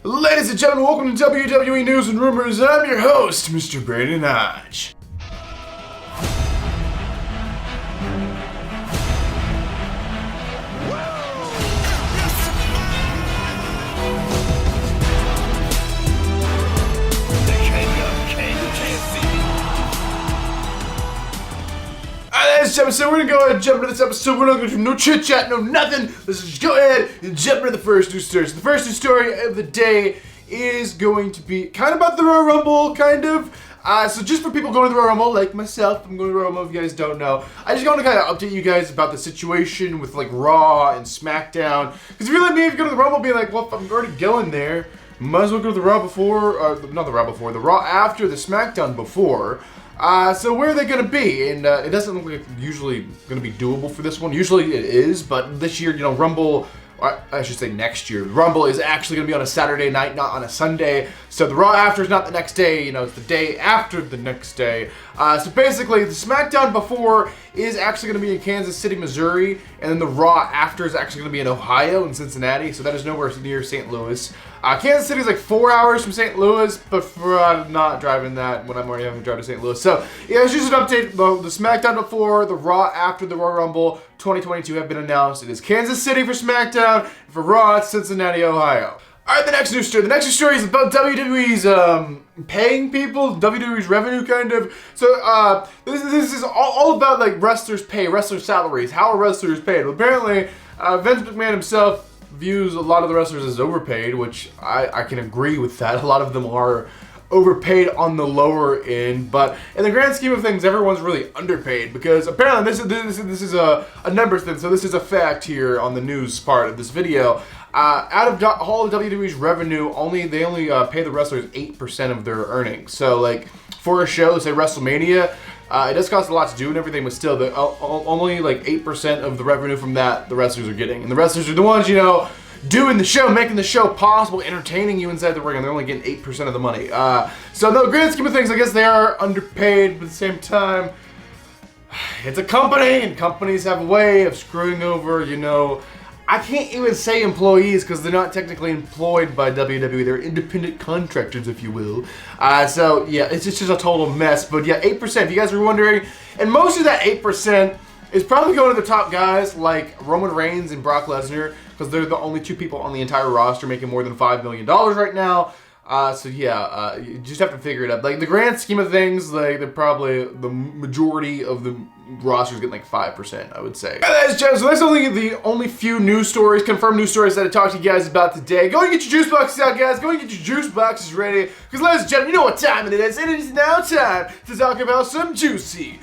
Ladies and gentlemen, welcome to WWE News and Rumors, and I'm your host, Mr. Brandon Hodge. Ladies and gentlemen, so we're going to go ahead and jump into this episode. We're not going to do no chit chat, no nothing. Let's just go ahead and jump into the first news story. So the first news story of the day is going to be kind of about the Royal Rumble, kind of. So just for people going to the Royal Rumble, like myself, I'm going to the Royal Rumble if you guys don't know. I just want to kind of update you guys about the situation with like Raw and SmackDown. Because if you're like me, if you go to the Rumble, be like, well, if I'm already going there, might as well go to the Raw before, not the Raw before, the Raw after, the SmackDown before. So where are they going to be? And it doesn't look like it's usually going to be doable for this one. Usually it is, but this year, Rumble, I should say next year, Rumble is actually going to be on a Saturday night, not on a Sunday. So the Raw after is not the next day, it's the day after the next day. So basically, the SmackDown before is actually going to be in Kansas City, Missouri, and then the Raw after is actually going to be in Ohio and Cincinnati, so that is nowhere near St. Louis. Kansas City is like 4 hours from St. Louis, but I'm not driving that when I'm already having to drive to St. Louis. So, yeah, it's just an update. The SmackDown before, the Raw after the Royal Rumble 2022 have been announced. It is Kansas City for SmackDown, for Raw, it's Cincinnati, Ohio. Alright, the next news story. The next news story is about WWE's paying people, WWE's revenue, kind of. So, this is all about, like, wrestlers' pay, wrestlers' salaries. How are wrestlers paid? Well, apparently, Vince McMahon himself views a lot of the wrestlers as overpaid, which I can agree with that. A lot of them are overpaid on the lower end, but in the grand scheme of things, everyone's really underpaid because apparently this is a numbers thing. So this is a fact here on the news part of this video. Out of all of WWE's revenue, they only pay the wrestlers 8% of their earnings. So like for a show, say WrestleMania, it does cost a lot to do and everything, but still, only like 8% of the revenue from that the wrestlers are getting. And the wrestlers are the ones, doing the show, making the show possible, entertaining you inside the ring, and they're only getting 8% of the money. So in the grand scheme of things, I guess they are underpaid, but at the same time, it's a company, and companies have a way of screwing over, I can't even say employees because they're not technically employed by WWE. They're independent contractors, if you will. So, yeah, it's just a total mess. But, yeah, 8%, if you guys are wondering. And most of that 8% is probably going to the top guys like Roman Reigns and Brock Lesnar because they're the only two people on the entire roster making more than $5 million right now. So, yeah, you just have to figure it out. Like, the grand scheme of things, like, they're probably the majority of the rosters getting like 5%, I would say. So that's only the only few news stories, confirmed news stories that I talked to you guys about today. Go and get your juice boxes out, guys. Go and get your juice boxes ready. Because ladies and gentlemen, you know what time it is. It is now time to talk about some juicy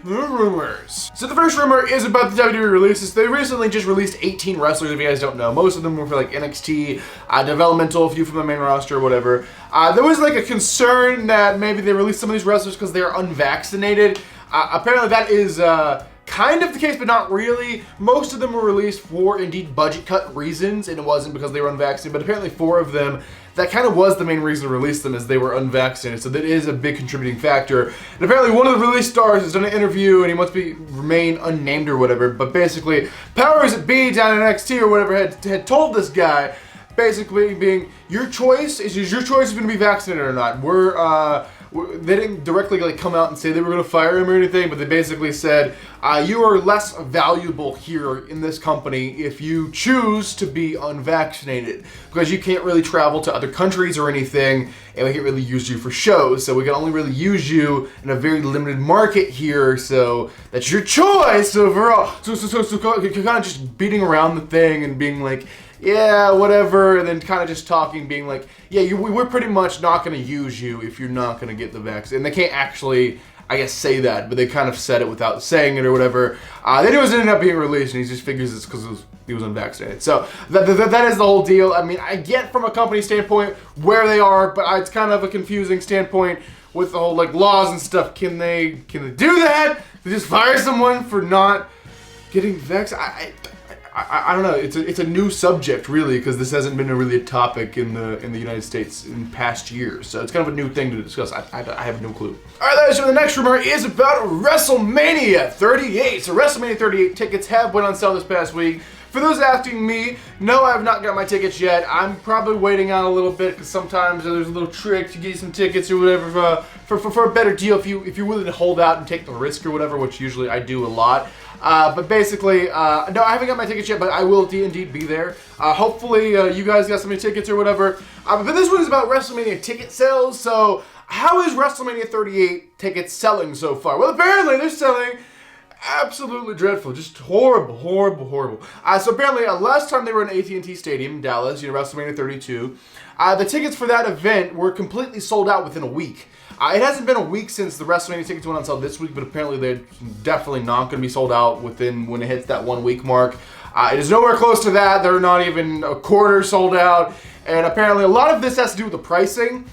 rumors. So the first rumor is about the WWE Releases. They recently just released 18 wrestlers, if you guys don't know. Most of them were for like NXT, developmental, a few from the main roster or whatever. There was like a concern that maybe they released some of these wrestlers because they're unvaccinated. Apparently that is kind of the case, but not really. Most of them were released for, indeed, budget cut reasons, and it wasn't because they were unvaccinated, but apparently 4 of them, that kind of was the main reason to release them, is they were unvaccinated, so that is a big contributing factor. And apparently one of the release stars has done an interview, and he wants to remain unnamed or whatever, but basically, powers that be down in NXT or whatever had told this guy, basically being, your choice is going to be vaccinated or not. They didn't directly come out and say they were going to fire him or anything, but they basically said, you are less valuable here in this company if you choose to be unvaccinated, because you can't really travel to other countries or anything, and we can't really use you for shows, so we can only really use you in a very limited market here, so that's your choice overall. So you're kind of just beating around the thing and being like, yeah, whatever, and then kind of just talking, being like, yeah, we're pretty much not going to use you if you're not going to get the vaccine. And they can't actually, I guess, say that, but they kind of said it without saying it or whatever. Then it was ended up being released, and he just figures it's because he was unvaccinated. So that is the whole deal. I mean, I get from a company standpoint where they are, but it's kind of a confusing standpoint with the whole laws and stuff. Can they do that? They just fire someone for not getting vaccinated? I don't know. It's a new subject really, because this hasn't been really a topic in the United States in past years. So it's kind of a new thing to discuss. I have no clue. All right, ladies, so the next rumor is about WrestleMania 38. So WrestleMania 38 tickets have went on sale this past week For those asking me, no, I have not got my tickets yet. I'm probably waiting out a little bit because sometimes there's a little trick to get some tickets or whatever for a better deal if you're willing to hold out and take the risk or whatever, which usually I do a lot. But basically, no, I haven't got my tickets yet, but I will indeed be there. Hopefully, you guys got some tickets or whatever. But this one is about WrestleMania ticket sales. So, how is WrestleMania 38 tickets selling so far? Well, apparently they're selling absolutely dreadful, just horrible. So apparently, last time they were in AT&T Stadium in Dallas, WrestleMania 32, the tickets for that event were completely sold out within a week. It hasn't been a week since the WrestleMania tickets went on sale this week, but apparently they're definitely not going to be sold out within when it hits that 1 week mark. It is nowhere close to that. They're not even a quarter sold out, and apparently a lot of this has to do with the pricing.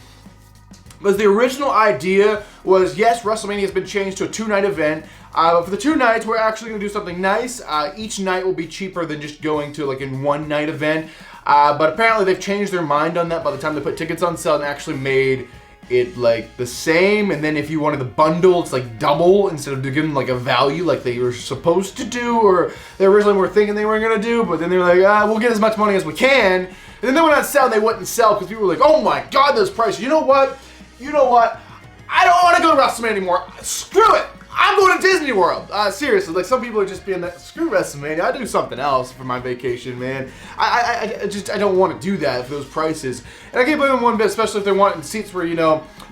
Because the original idea was, yes, WrestleMania has been changed to a 2-night event. But for the 2 nights, we're actually going to do something nice. Each night will be cheaper than just going to like a 1-night event. But apparently they've changed their mind on that by the time they put tickets on sale and actually made it like the same. And then if you wanted the bundle, it's like double instead of giving like a value like they were supposed to do, or they originally were thinking they were going to do. But then they were like, we'll get as much money as we can. And then they went on sale and they wouldn't sell because people were like, oh my God, those prices. You know what? I don't want to go to WrestleMania anymore. Screw it. I'm going to Disney World. Seriously, like some people are just being that, screw WrestleMania. I do something else for my vacation, man. I don't want to do that for those prices. And I can't blame them one bit, especially if they're wanting seats where, you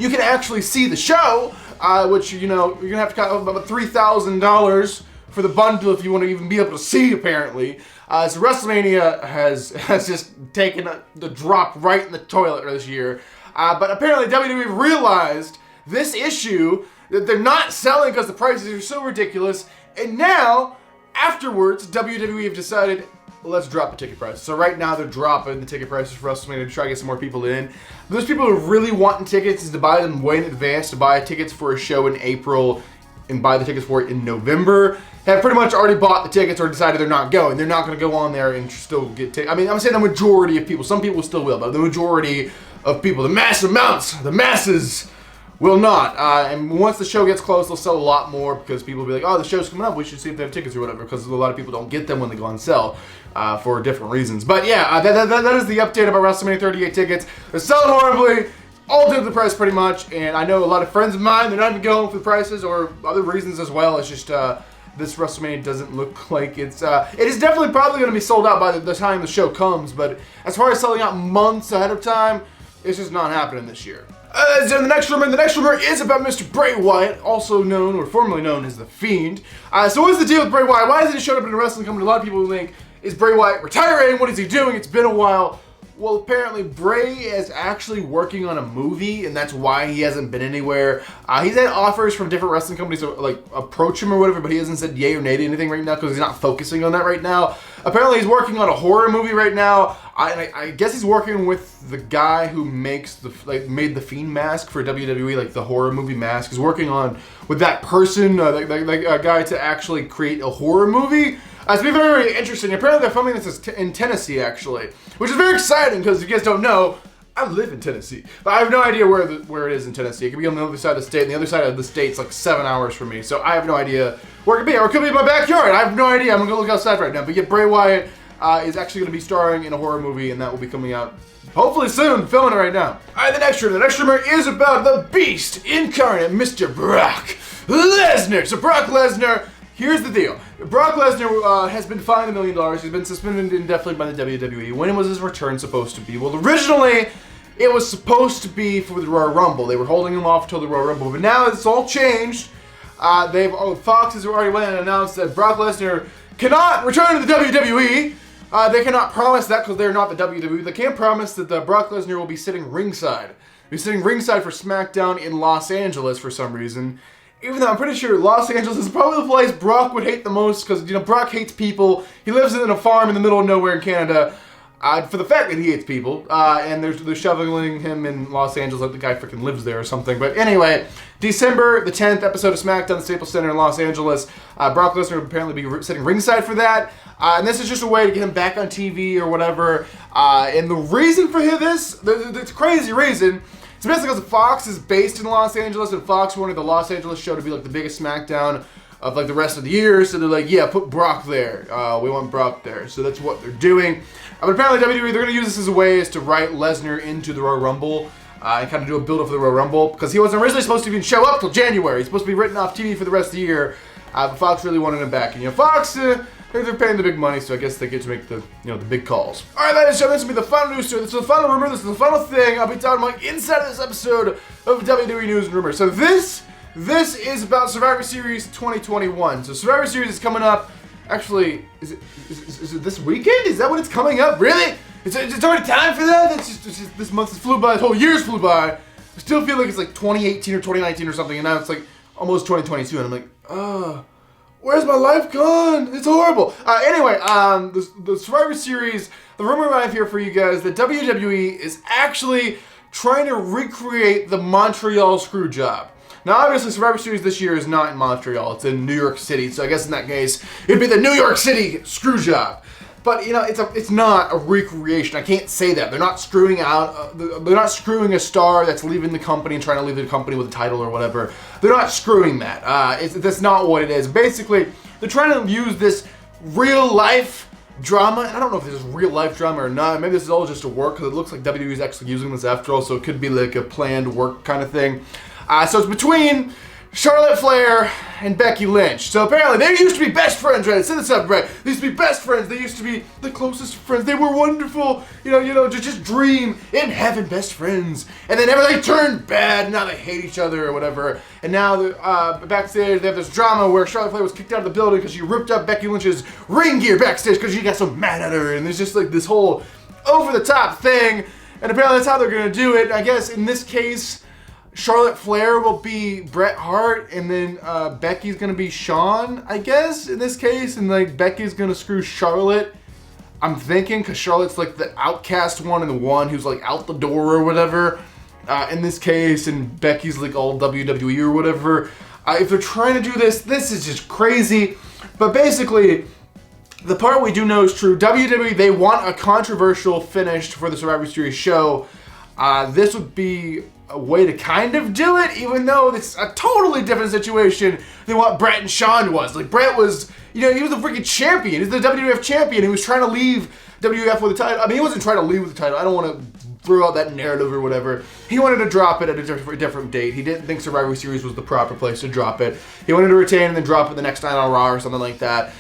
can actually see the show, which, you're going to have to cut about $3,000 for the bundle if you want to even be able to see, apparently. So WrestleMania has just taken the drop right in the toilet this year. But apparently WWE realized this issue, that they're not selling because the prices are so ridiculous, and now, afterwards, WWE have decided, let's drop the ticket prices. So right now they're dropping the ticket prices for WrestleMania to try to get some more people in. Those people who are really wanting tickets is to buy them way in advance, to buy tickets for a show in April and buy the tickets for it in November, have pretty much already bought the tickets or decided they're not going. They're not going to go on there and still get tickets. I mean, I'm saying the majority of people. Some people still will, but the majority of people, the masses will not. And once the show gets close, they'll sell a lot more because people will be like, oh, the show's coming up, we should see if they have tickets or whatever, because a lot of people don't get them when they go on sale for different reasons. But yeah, that is the update about WrestleMania 38 tickets. They're selling horribly, all due to the price pretty much, and I know a lot of friends of mine, they're not even going for the prices or other reasons as well. It's just this WrestleMania doesn't look like it is definitely probably going to be sold out by the time the show comes, but as far as selling out months ahead of time, it's just not happening this year. So the next rumor is about Mr. Bray Wyatt, also known or formerly known as The Fiend. So what's the deal with Bray Wyatt? Why hasn't he showed up in a wrestling company? A lot of people think, is Bray Wyatt retiring? What is he doing? It's been a while. Well, apparently Bray is actually working on a movie, and that's why he hasn't been anywhere. He's had offers from different wrestling companies to like approach him or whatever, but he hasn't said yay or nay to anything right now because he's not focusing on that right now. Apparently he's working on a horror movie right now. I guess he's working with the guy who made the Fiend mask for WWE, like the horror movie mask. He's working on with that person, a guy to actually create a horror movie. It's been very, very interesting. Apparently they're filming this in Tennessee, actually, which is very exciting because if you guys don't know, I live in Tennessee. But I have no idea where it is in Tennessee. It could be on the other side of the state, and the other side of the state's like 7 hours from me. So I have no idea where it could be, or it could be in my backyard. I have no idea. I'm going to go look outside right now. But yeah, Bray Wyatt is actually going to be starring in a horror movie, and that will be coming out hopefully soon. Filming it right now. All right, the next rumor is about the Beast incarnate, Mr. Brock Lesnar. So Brock Lesnar, here's the deal. Brock Lesnar has been fined $1 million. He's been suspended indefinitely by the WWE. When was his return supposed to be? Well, originally, it was supposed to be for the Royal Rumble. They were holding him off until the Royal Rumble, but now it's all changed. Fox has already went and announced that Brock Lesnar cannot return to the WWE. They cannot promise that because they're not the WWE. They can't promise that Brock Lesnar will be sitting ringside. He's sitting ringside for SmackDown in Los Angeles for some reason. Even though I'm pretty sure Los Angeles is probably the place Brock would hate the most because, Brock hates people. He lives in a farm in the middle of nowhere in Canada. For the fact that he hates people, and they're shoveling him in Los Angeles like the guy freaking lives there or something. But anyway, December the 10th episode of SmackDown, the Staples Center in Los Angeles. Brock Lesnar will apparently be sitting ringside for that. And this is just a way to get him back on TV or whatever. And the reason for this, the crazy reason, it's basically because Fox is based in Los Angeles, and Fox wanted the Los Angeles show to be like the biggest SmackDown of like the rest of the year. So they're like, yeah, put Brock there. We want Brock there. So that's what they're doing. But apparently WWE, they're going to use this as a way to write Lesnar into the Royal Rumble. And kind of do a build-up for the Royal Rumble, because he wasn't originally supposed to even show up till January. He's supposed to be written off TV for the rest of the year, but Fox really wanted him back. And Fox, they're paying the big money, so I guess they get to make the the big calls. All right, ladies and gentlemen, this will be the final news story. This is the final rumor. This is the final thing I'll be talking about inside of this episode of WWE News and Rumors. So this is about Survivor Series 2021. So Survivor Series is coming up. Actually, is it this weekend? Is that when it's coming up? Really? It's already time for that? It's just this month has flew by, this whole year's flew by. I still feel like it's like 2018 or 2019 or something, and now it's like almost 2022, and I'm like, where's my life gone? It's horrible. Anyway, the Survivor Series, the rumor I have here for you guys, that WWE is actually trying to recreate the Montreal Screwjob. Now, obviously, Survivor Series this year is not in Montreal. It's in New York City, so I guess in that case, it'd be the New York City Screwjob. But it's not a recreation. I can't say that. They're not screwing out. They're not screwing a star that's leaving the company and trying to leave the company with a title or whatever. They're not screwing that. That's not what it is. Basically, they're trying to use this real life drama. And I don't know if this is real life drama or not. Maybe this is all just a work, because it looks like WWE is actually using this after all. So it could be like a planned work kind of thing. So it's between Charlotte Flair and Becky Lynch. So apparently they used to be best friends, right? Set this up, right? They used to be best friends. They used to be the closest friends. They were wonderful. Just dream in heaven, best friends. And then everything turned bad. And now they hate each other or whatever. And now backstage they have this drama where Charlotte Flair was kicked out of the building because she ripped up Becky Lynch's ring gear backstage because she got so mad at her. And there's just like this whole over the top thing. And apparently that's how they're gonna do it. I guess in this case, Charlotte Flair will be Bret Hart, and then Becky's gonna be Shawn, I guess, in this case, and like Becky's gonna screw Charlotte. I'm thinking, because Charlotte's like the outcast one and the one who's like out the door or whatever, in this case, and Becky's like all WWE or whatever. If they're trying to do this is just crazy. But basically, the part we do know is true. WWE, they want a controversial finish for the Survivor Series show. This would be a way to kind of do it, even though it's a totally different situation than what Bret and Shawn was. Like, Bret was, he was a freaking champion. He's the WWF champion. He was trying to leave WWF with the title. I mean, he wasn't trying to leave with the title. I don't want to throw out that narrative or whatever. He wanted to drop it at a different date. He didn't think Survivor Series was the proper place to drop it. He wanted to retain and then drop it the next night on Raw or something like that.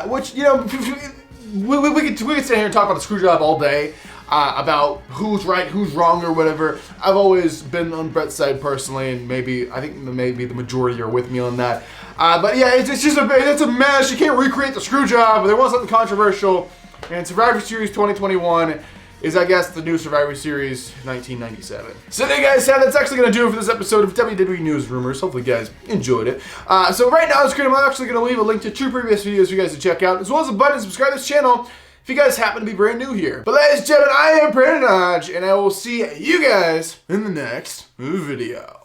Which, we could sit here and talk about the Screwjob all day. About who's right, who's wrong, or whatever. I've always been on Bret's side personally, and I think maybe the majority are with me on that. But yeah, it's a mess. You can't recreate the Screwjob. They want something controversial, and Survivor Series 2021 is, I guess, the new Survivor Series 1997. So there you guys have. That's actually going to do it for this episode of WWE News Rumors. Hopefully you guys enjoyed it. So right now on the screen, I'm actually going to leave a link to 2 previous videos for you guys to check out, as well as a button to subscribe to this channel if you guys happen to be brand new here. But ladies and gentlemen, I am Brandon Hodge, and I will see you guys in the next video.